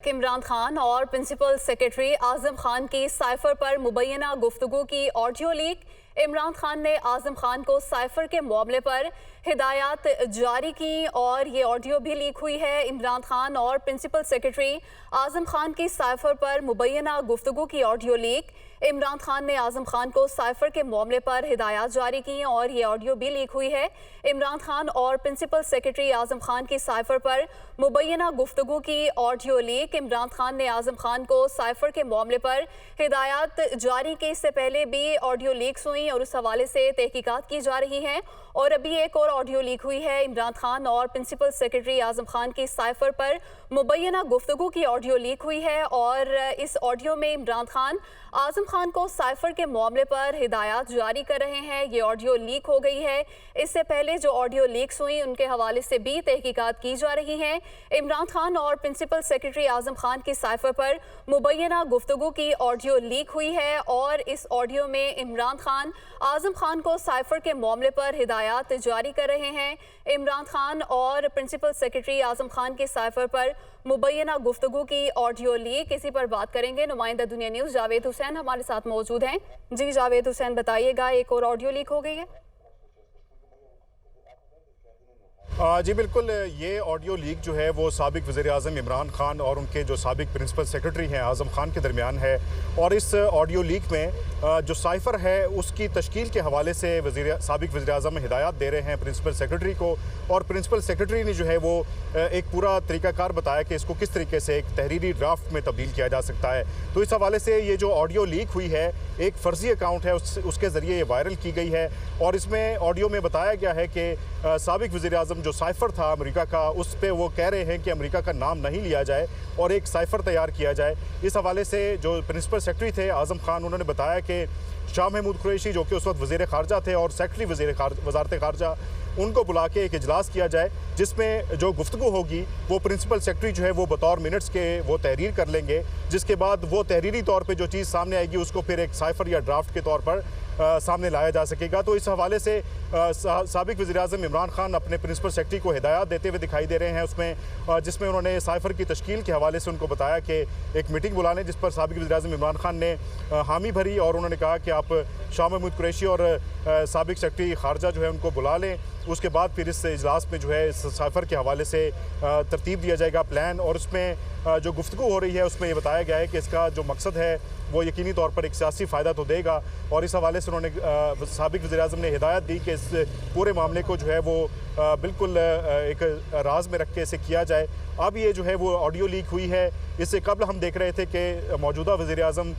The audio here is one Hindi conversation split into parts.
इमरान खान और प्रिंसिपल सेक्रेटरी आजम खान की साइफर पर मुबैना गुफ्तगू की ऑडियो लीक। इमरान खान ने आजम खान को साइफर के मामले पर हिदायत जारी की और ये ऑडियो भी लीक हुई है। इमरान खान और प्रिंसिपल सेक्रेटरी आजम खान की साइफर पर मुबैना गुफ्तगू की ऑडियो लीक। इमरान खान ने आजम खान को साइफर के मामले पर हिदायत जारी की और ये ऑडियो भी लीक हुई है। इमरान खान और प्रिंसिपल सेक्रेटरी आजम खान की साइफर पर मुबैना गुफ्तगू की ऑडियो लीक। इमरान खान ने आजम खान को साइफर के मामले पर हिदायत जारी की। इससे पहले भी ऑडियो लीक्स हुई और उस हवाले से तहकीकात की जा रही है और अभी एक और ऑडियो लीक हुई है। इमरान खान और प्रिंसिपल सेक्रेटरी आजम खान की साइफर पर मुबैना गुफ्तगू की ऑडियो लीक हुई है और इस ऑडियो में इमरान खान आजम खान को साइफर के मामले पर हिदायत जारी कर रहे हैं। ये ऑडियो लीक हो गई है। इससे पहले जो ऑडियो लीक्स हुई उनके हवाले से भी तहकीकात की जा रही है। इमरान खान और प्रिंसिपल सेक्रेटरी आजम खान की साइफर पर मुबैना गुफ्तगू की ऑडियो लीक हुई है और इस ऑडियो में इमरान खान आजम खान को साइफर के मामले पर हिदायत जारी कर रहे हैं। इमरान खान और प्रिंसिपल सेक्रेटरी आजम खान की साइफर पर मुबैना गुफ्तगू की ऑडियो लीक, इसी पर बात करेंगे। नुमाइंदा दुनिया न्यूज़ जावेद हुसैन हमारे साथ मौजूद हैं। जी जावेद हुसैन, बताइएगा, एक और ऑडियो लीक हो गई है। जी बिल्कुल, ये ऑडियो लीक जो है वो साबिक वज़ीर-ए-आज़म इमरान खान और उनके जो साबिक प्रिंसिपल सेक्रेटरी हैं आज़म खान के दरमियान है और इस ऑडियो लीक में जो साइफ़र है उसकी तश्कील के हवाले से साबिक वज़ीर-ए-आज़म हिदायत दे रहे हैं प्रिंसिपल सेक्रेटरी को और प्रिंसिपल सेक्रेटरी ने जो है वो एक पूरा तरीक़ाकार बताया कि इसको किस तरीके से एक तहरीरी ड्राफ्ट में तब्दील किया जा सकता है। तो इस हवाले से ये जो ऑडियो लीक हुई है एक फ़र्जी अकाउंट है उसके ज़रिए ये वायरल की गई है और इसमें ऑडियो में बताया गया है कि साबिक वज़ीर-ए-आज़म जो साइफ़र था अमेरिका का, उस पे वो कह रहे हैं कि अमेरिका का नाम नहीं लिया जाए और एक साइफ़र तैयार किया जाए। इस हवाले से जो प्रिंसिपल सेक्रेटरी थे आज़म खान, उन्होंने बताया कि शाह महमूद कुरैशी जो कि उस वक्त वज़ीर ख़ारजा थे और सेक्रेटरी वज़ारत ख़ारजा, उनको बुला के एक इजलास किया जाए जिसमें जो गुफ्तगू होगी वो प्रिंसिपल सेक्रेटरी जो है वो बतौर मिनट्स के वो तहरीर कर लेंगे, जिसके बाद वो तहरीरी तौर पे जो चीज़ सामने आएगी उसको फिर एक साइफ़र या ड्राफ्ट के तौर पर सामने लाया जा सकेगा। तो इस हवाले से साबिक वज़ीर-ए-आज़म इमरान खान अपने प्रिंसिपल सेक्रेटरी को हिदायत देते हुए दिखाई दे रहे हैं उसमें, जिसमें उन्होंने साइफ़र की तश्कील के हवाले से उनको बताया कि एक मीटिंग बुला लें, जिस पर साबिक वज़ीर-ए-आज़म इमरान खान ने हामी भरी और उन्होंने कहा कि आप शाह महमूद कुरैशी और साबिक सेक्रेटरी ख़ारजा जो है उनको बुला लें। उसके बाद फिर इस इजलास में जो है इस साइफ़र के हवाले से तरतीब दिया जाएगा प्लान, और उसमें जो गुफ्तगू हो रही है उसमें ये बताया गया है कि इसका जो मकसद है वो यकीनी तौर पर एक सियासी फ़ायदा तो देगा और इस हवाले से उन्होंने साबिक वज़ीर-ए-आज़म ने हिदायत दी कि इस पूरे मामले को जो है वो बिल्कुल एक राज में रख के इसे किया जाए। अब ये जो है वो ऑडियो लीक हुई है। इससे कबल हम देख रहे थे कि मौजूदा वज़ीर-ए-आज़म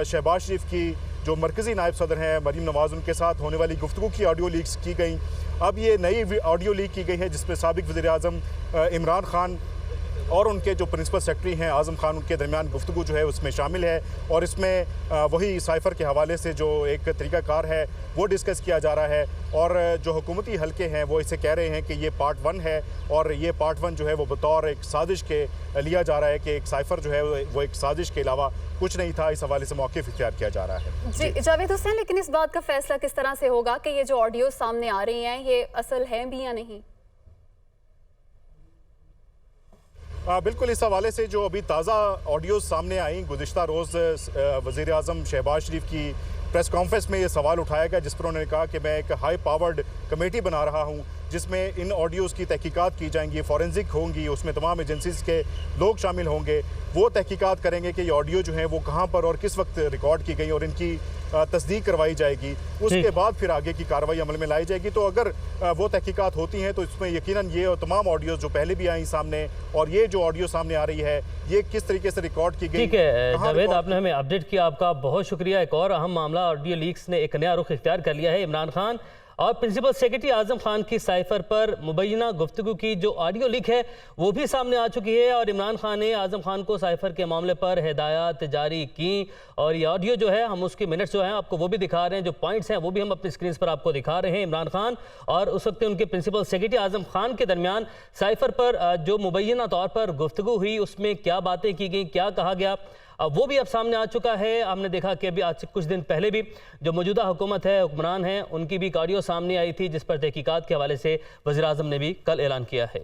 शहबाज शरीफ की जो मरकज़ी नायब सदर हैं मरीम नवाज़, उनके साथ होने वाली गुफ्तगू की ऑडियो लीक्स की गई। अब ये नई ऑडियो लीक की गई है जिसमें साबिक वज़ीर-ए-आज़म इमरान खान और उनके जो प्रिंसिपल सेक्रेटरी हैं आज़म खान, उनके दरमियान गुफ्तगू जो है उसमें शामिल है और इसमें वही साइफ़र के हवाले से जो एक तरीक़ाकार है वो डिस्कस किया जा रहा है और जो हुकूमती हलके हैं वो इसे कह रहे हैं कि ये पार्ट 1 है और ये पार्ट 1 जो है वो बतौर एक साजिश के लिया जा रहा है कि एक साइफ़र जो है वो एक साजिश के अलावा कुछ नहीं था। इस हवाले से मौक़िफ़ इख्तियार किया जा रहा है। जी जावेद हुसैन, लेकिन इस बात का फैसला किस तरह से होगा कि ये जो ऑडियो सामने आ रही हैं ये असल हैं भी या नहीं? बिल्कुल, इस हवाले से जो अभी ताज़ा ऑडियोज़ सामने आई, गुज़िश्ता रोज़ वज़ीर-ए-आज़म शहबाज शरीफ की प्रेस कॉन्फ्रेंस में ये सवाल उठाया गया जिस पर उन्होंने कहा कि मैं एक हाई पावर्ड कमेटी बना रहा हूँ जिसमें इन ऑडियोज़ की तहकीकात की जाएंगी, फॉरेंसिक होंगी, उसमें तमाम एजेंसीज़ के लोग शामिल होंगे। वो तहकीकात करेंगे कि ये ऑडियो जो है वो कहाँ पर और किस वक्त रिकॉर्ड की गई और इनकी तस्दीक करवाई जाएगी। उसके बाद फिर आगे की कार्रवाई अमल में लाई जाएगी। तो अगर वो तहकीकात होती हैं तो इसमें यकीनन ये और तमाम ऑडियोज़ जो पहले भी आई सामने और ये जो ऑडियो सामने आ रही है ये किस तरीके से रिकॉर्ड की गई। ठीक है जावेद, आपने हमें अपडेट किया, आपका बहुत शुक्रिया। एक और अहम मामला, ऑडियो लीक्स ने एक नया रुख इख्तियार कर लिया है। इमरान खान और प्रिंसिपल सेक्रेटरी आजम खान की साइफर पर मुबैना गुफ्तगू की जो ऑडियो लीक है वो भी सामने आ चुकी है और इमरान खान ने आजम खान को साइफर के मामले पर हिदायत जारी की और ये ऑडियो जो है हम उसके मिनट्स जो हैं आपको वो भी दिखा रहे हैं, जो पॉइंट्स हैं वो भी हम अपनी स्क्रीन पर आपको दिखा रहे हैं। इमरान खान और उस वक्त उनके प्रिंसिपल सेक्रेटरी आजम खान के दरमियान साइफर पर जो मुबैना तौर पर गुफ्तगू हुई उसमें क्या बातें की गई, क्या कहा गया, वो भी अब सामने आ चुका है। हमने देखा कि अभी आज से कुछ दिन पहले भी जो मौजूदा हुकूमत है, हुक्मरान हैं, उनकी भी एक ऑडियो सामने आई थी जिस पर तहकीकात के हवाले से वज़ीर-ए-आज़म ने भी कल ऐलान किया है।